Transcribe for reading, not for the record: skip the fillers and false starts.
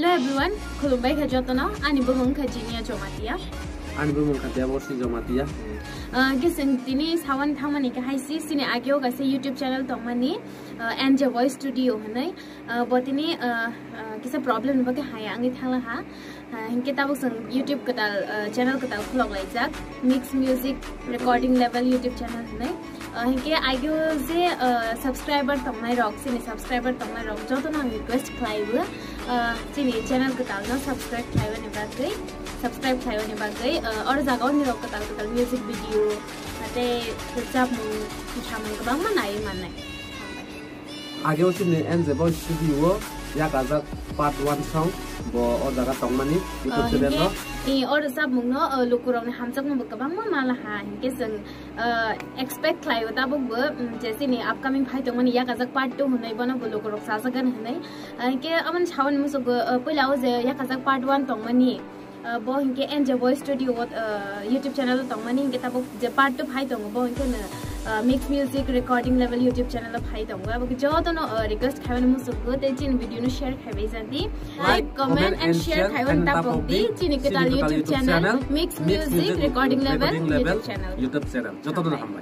Hello everyone, khulumbai kha jotona ani bumung kha jinia jomatia. Ani bumung kha dia borsi jomatia. Kising tini sawan thamani ka haisi sini agyo ka se YouTube channel tongmani Anja Voice Studio hanai. Botini kisa problem ba ke haya angi thala ha. Hinke tabuk sang YouTube katal channel katal khulok laijak Mix Music Recording Level YouTube channel hanai. Hinke agyo je subscriber tongmai rock sini subscriber tongmai rock jotona request khlaibu sini channel katal no subscribe khlaiba ni bagai subscribe khlaiba ni bagai aru jaga ni rock katal music video ate jab mu thamang kabang manai manai agyo sini Anja Voice Studio ya kaza part 1 song bo or jaga tongmani YouTube channel no or sab mung no lukurong hamjak mo kabang mala ha hinke jeng expect khlaiba ta bo jese ni upcoming phai tongmani ya kaza part 2 hunai bana bo lukurok sasagan hunai hinke aman chawan muso pulao je ya kaza part 1 tongmani bo hinke Anja Voice Studio YouTube channel tongmani hinke ta bo je part 2 phai tong bo hinke Mix Music Recording Level YouTube channel phai tong अब जो तो no request खावन मुझे सुगो ते चिन video no share खावे जाती like comment and share खावन तापों दी चिन के ताल YouTube channel Mix Music Recording Level YouTube channel जो तो ना हम